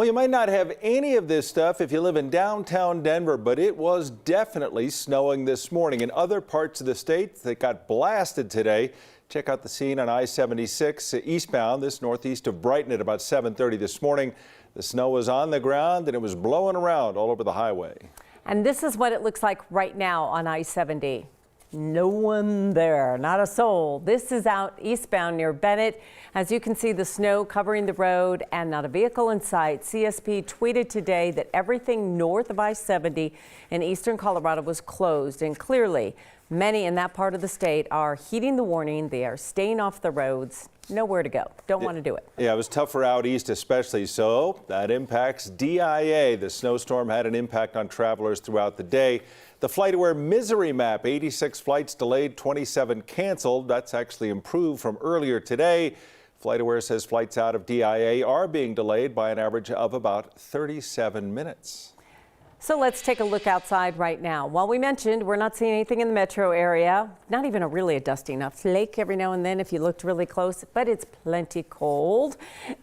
Well, you might not have any of this stuff if you live in downtown Denver, but it was definitely snowing this morning. In other parts of the state that got blasted today, check out the scene on I-76 eastbound, this northeast of Brighton at about 7:30 this morning. The snow was on the ground and it was blowing around all over the highway. And this is what it looks like right now on I-70. No one there, not a soul. This is out eastbound near Bennett. As you can see, the snow covering the road and not a vehicle in sight. CSP tweeted today that everything north of I-70 in eastern Colorado was closed, and clearly many in that part of the state are heeding the warning. They are staying off the roads. Nowhere to go. Don't want to do it. Yeah, it was tougher out east especially, so that impacts DIA. The snowstorm had an impact on travelers throughout the day. The FlightAware misery map, 86 flights delayed, 27 canceled. That's actually improved from earlier today. FlightAware says flights out of DIA are being delayed by an average of about 37 minutes. So let's take a look outside right now. While we mentioned we're not seeing anything in the metro area, not even really a dusting, a flake every now and then if you looked really close, but it's plenty cold.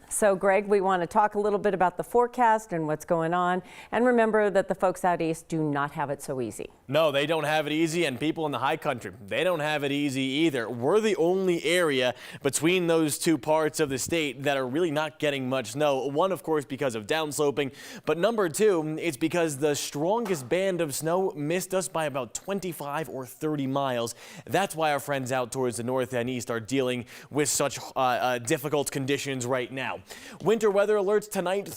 So Greg, we want to talk a little bit about the forecast and what's going on. And remember that the folks out east do not have it so easy. No, they don't have it easy, and people in the high country, they don't have it easy either. We're the only area between those two parts of the state that are really not getting much snow. One, of course, because of downsloping, but number two, it's because the strongest band of snow missed us by about 25 or 30 miles. That's why our friends out towards the north and east are dealing with such difficult conditions right now. Winter weather alerts tonight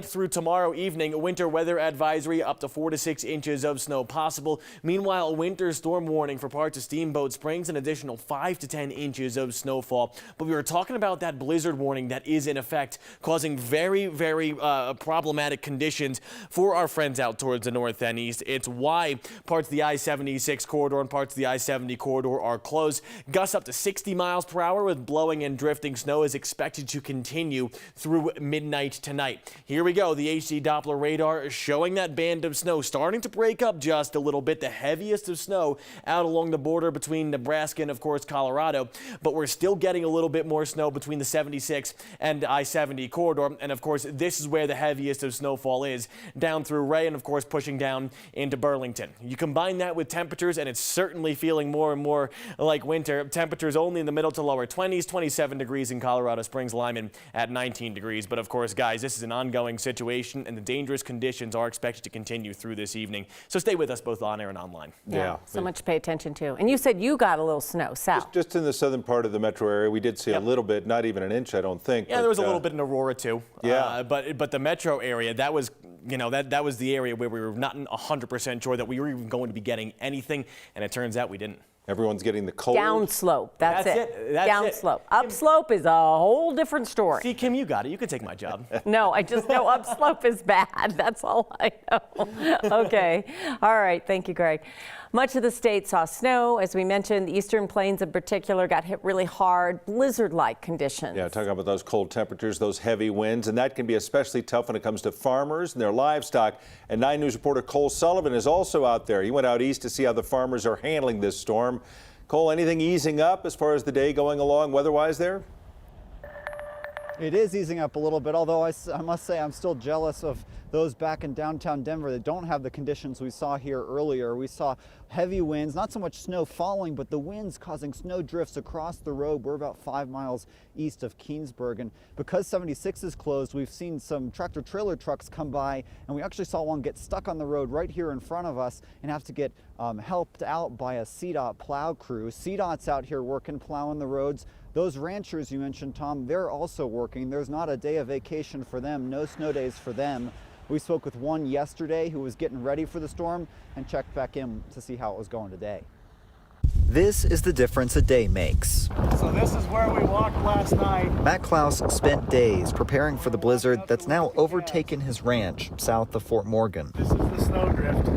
through tomorrow evening. Winter weather advisory, up to 4 to 6 inches of snow possible. Meanwhile, a winter storm warning for parts of Steamboat Springs, an additional 5 to 10 inches of snowfall. But we were talking about that blizzard warning that is in effect, causing very, very problematic conditions for our friends out towards the north and east. It's why parts of the I-76 corridor and parts of the I-70 corridor are closed. Gusts up to 60 miles per hour with blowing and drifting snow is expected to continue through midnight tonight. Here we go. The HD Doppler radar showing that band of snow starting to break up just a little bit. The heaviest of snow out along the border between Nebraska and, of course, Colorado. But we're still getting a little bit more snow between the 76 and I-70 corridor. And, of course, this is where the heaviest of snowfall is, down through Ray and, of course, pushing down into Burlington. You combine that with temperatures, and it's certainly feeling more and more like winter. Temperatures only in the middle to lower 20s, 27 degrees in Colorado Springs, Lyman at 19 degrees. But, of course, guys, this is an ongoing situation, and the dangerous conditions are expected to continue through this evening. So stay with us both on air and online. Yeah, so much to pay attention to. And you said you got a little snow south. Just in the southern part of the metro area, we did see a little bit, not even an inch, I don't think. Yeah, there was a little bit in Aurora too. Yeah. But the metro area, that was, you know, that was the area where we were not 100% sure that we were even going to be getting anything, and it turns out we didn't. Everyone's getting the cold. Downslope, that's it. That's Downslope. Upslope is a whole different story. See, Kim, you got it. You can take my job. No, I just know upslope is bad. That's all I know. Okay. All right. Thank you, Greg. Much of the state saw snow. As we mentioned, the eastern plains in particular got hit really hard, blizzard-like conditions. Yeah, talking about those cold temperatures, those heavy winds, and that can be especially tough when it comes to farmers and their livestock. And 9 News reporter Cole Sullivan is also out there. He went out east to see how the farmers are handling this storm. Cole, anything easing up as far as the day going along weather-wise there? It is easing up a little bit, although I must say I'm still jealous of those back in downtown Denver that don't have the conditions we saw here earlier. We saw heavy winds, not so much snow falling, but the winds causing snow drifts across the road. We're about 5 miles east of Keensburg, and because 76 is closed, we've seen some tractor trailer trucks come by, and we actually saw one get stuck on the road right here in front of us and have to get helped out by a CDOT plow crew. CDOT's out here working, plowing the roads. Those ranchers you mentioned, Tom, they're also working. There's not a day of vacation for them, no snow days for them. We spoke with one yesterday who was getting ready for the storm and checked back in to see how it was going today. This is the difference a day makes. So this is where we walked last night. Matt Klaus spent days preparing for the blizzard that's now overtaken his ranch south of Fort Morgan. This is the snowdrift. You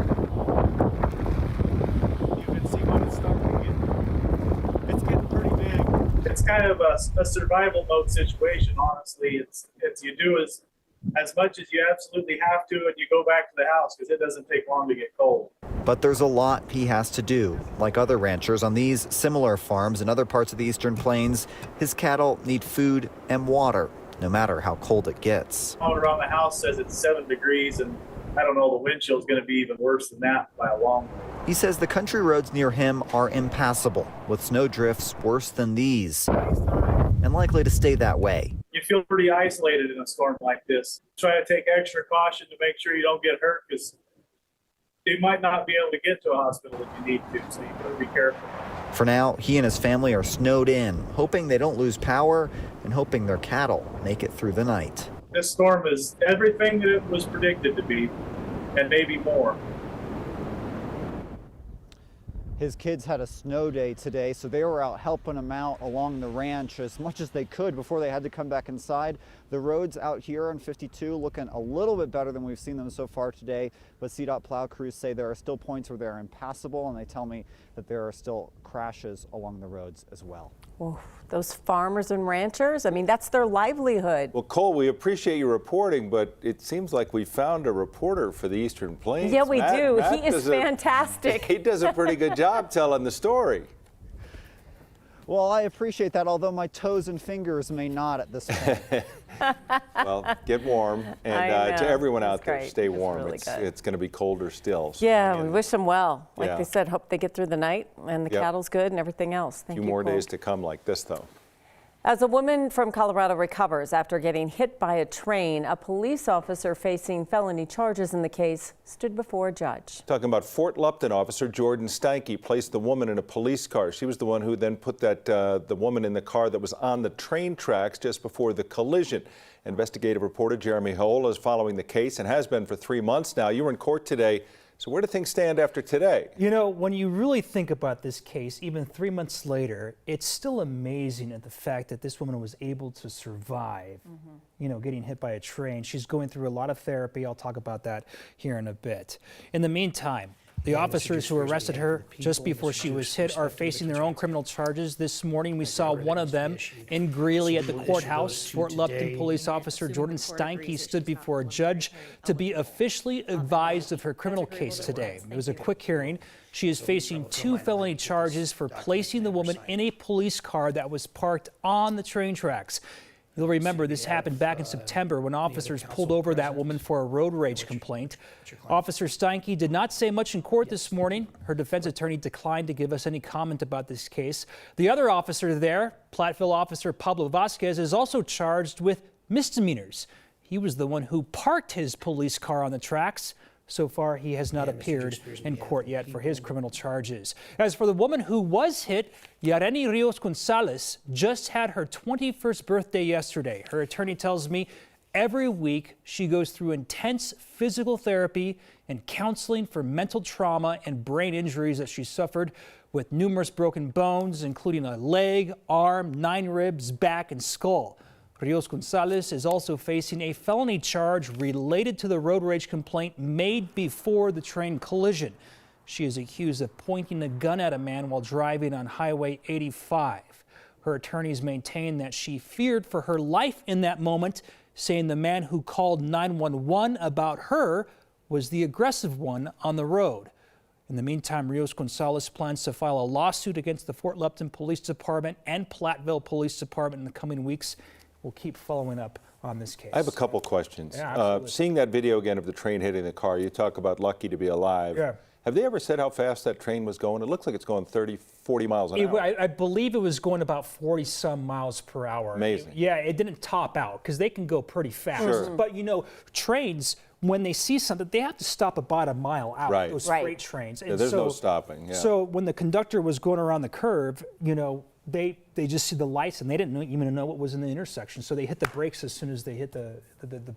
can see when it's starting to get, it's getting pretty big. It's kind of a survival mode situation, honestly. It's you do as much as you absolutely have to, and you go back to the house because it doesn't take long to get cold. But there's a lot he has to do. Like other ranchers on these similar farms in other parts of the Eastern Plains, his cattle need food and water. no matter how cold it gets. All around the house says it's 7 degrees, and I don't know, the wind chill is going to be even worse than that by a long way. He says the country roads near him are impassable, with snow drifts worse than these, and likely to stay that way. You feel pretty isolated in a storm like this. Try to take extra caution to make sure you don't get hurt, because you might not be able to get to a hospital if you need to, so you better be careful. For now, he and his family are snowed in, hoping they don't lose power and hoping their cattle make it through the night. This storm is everything that it was predicted to be, and maybe more. His kids had a snow day today, so they were out helping him out along the ranch as much as they could before they had to come back inside. The roads out here on 52 looking a little bit better than we've seen them so far today, but CDOT plow crews say there are still points where they're impassable, and they tell me that there are still crashes along the roads as well. Oh, those farmers and ranchers, I mean, that's their livelihood. Well, Cole, we appreciate your reporting, but it seems like we found a reporter for the Eastern Plains. Yeah, we do. Matt He is fantastic. He does a pretty good job telling the story. Well, I appreciate that, although my toes and fingers may not at this point. Well, get warm, I and to know. everyone That's out there, great. stay That's warm. really good. It's going to be colder still. So Yeah, again, we wish them well. Like Yeah. they said, hope they get through the night and the Yep. cattle's good and everything else. a Thank few you, more Cole. days to come like this, though. As a woman from Colorado recovers after getting hit by a train, a police officer facing felony charges in the case stood before a judge. Talking about Fort Lupton officer Jordan Stanky placed the woman in a police car. She was the one who then put the woman in the car that was on the train tracks just before the collision. Investigative reporter Jeremy Hole is following the case and has been for 3 months now. You were in court today. So where do things stand after today? You know, when you really think about this case, even 3 months later, it's still amazing at the fact that this woman was able to survive, you know, getting hit by a train. She's going through a lot of therapy. I'll talk about that here in a bit. In the meantime, the officers who arrested her just before she was hit are facing their own criminal charges. This morning, we saw one of them in Greeley at the courthouse. Fort Lupton police officer Jordan Steinke stood before a judge to be officially advised of her criminal case today. It was a quick hearing. She is facing 2 felony charges for placing the woman in a police car that was parked on the train tracks. You'll remember this happened back in September when officers pulled over that woman for a road rage complaint. Officer Steinke did not say much in court this morning. Her defense attorney declined to give us any comment about this case. The other officer there, Platteville officer Pablo Vasquez, is also charged with misdemeanors. He was the one who parked his police car on the tracks. So far, he has not appeared in court yet for his criminal charges. As for the woman who was hit, Yareni Rios Gonzalez just had her 21st birthday yesterday. Her attorney tells me every week she goes through intense physical therapy and counseling for mental trauma and brain injuries that she suffered, with numerous broken bones, including a leg, arm, 9 ribs, back, and skull. Rios Gonzalez is also facing a felony charge related to the road rage complaint made before the train collision. She is accused of pointing a gun at a man while driving on Highway 85. Her attorneys maintain that she feared for her life in that moment, saying the man who called 911 about her was the aggressive one on the road. In the meantime, Rios Gonzalez plans to file a lawsuit against the Fort Lupton Police Department and Platteville Police Department in the coming weeks. We'll keep following up on this case. I have a couple questions. Yeah, absolutely. Seeing that video again of the train hitting the car, you talk about lucky to be alive. Yeah. Have they ever said how fast that train was going? It looks like it's going 30, 40 miles an hour. I believe it was going about 40-some miles per hour. Amazing. Yeah, it didn't top out because they can go pretty fast. Sure. But, you know, trains, when they see something, they have to stop about a mile out. Right. Those Right. freight trains. Yeah, there's no stopping. Yeah. So when the conductor was going around the curve, you know, they just see the lights and they didn't even know what was in the intersection. So they hit the brakes as soon as they hit the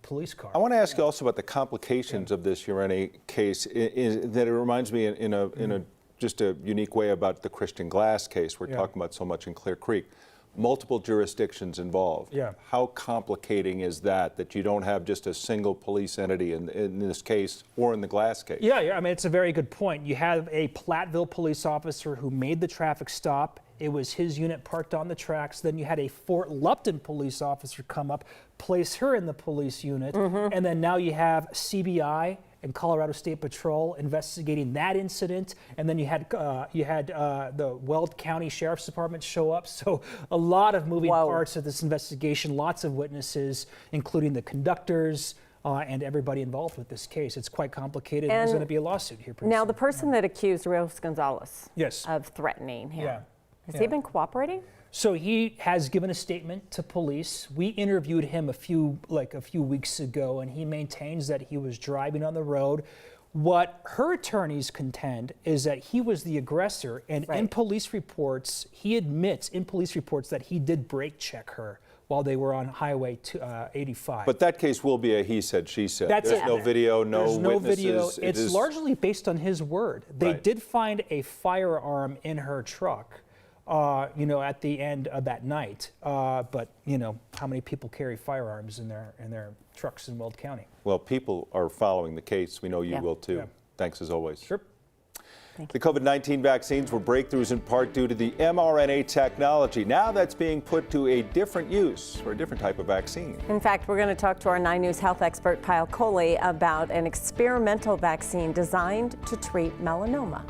police car. I want to ask you also about the complications of this Yareni case. That it reminds me in a just a unique way about the Christian Glass case we're talking about so much in Clear Creek. Multiple jurisdictions involved. Yeah. How complicating is that you don't have just a single police entity in this case or in the Glass case? Yeah, I mean, it's a very good point. You have a Platteville police officer who made the traffic stop. It was his unit parked on the tracks. Then you had a Fort Lupton police officer come up, place her in the police unit. And then now you have CBI and Colorado State Patrol investigating that incident, and then you had the Weld County Sheriff's Department show up. So a lot of moving parts of this investigation, lots of witnesses, including the conductors. And everybody involved with this case. It's quite complicated. There's going to be a lawsuit here pretty Now, soon. the person that accused Rios Gonzalez Yes. of threatening him, has Yeah. he been cooperating? So he has given a statement to police. We interviewed him a few weeks ago, and he maintains that he was driving on the road. What her attorneys contend is that he was the aggressor, and in police reports, he admits in police reports that he did brake check her while they were on Highway 85. But that case will be a he said, she said. That's There's it. no video, no There's no witnesses. video. It It's is- largely based on his word. They Right. did find a firearm in her truck, at the end of that night. But how many people carry firearms in their trucks in Weld County? Well, people are following the case. We know you Yeah. will too. Yeah. Thanks as always. Sure. The COVID-19 vaccines were breakthroughs in part due to the mRNA technology. Now that's being put to a different use for a different type of vaccine. In fact, we're going to talk to our 9 News health expert, Kyle Coley, about an experimental vaccine designed to treat melanoma.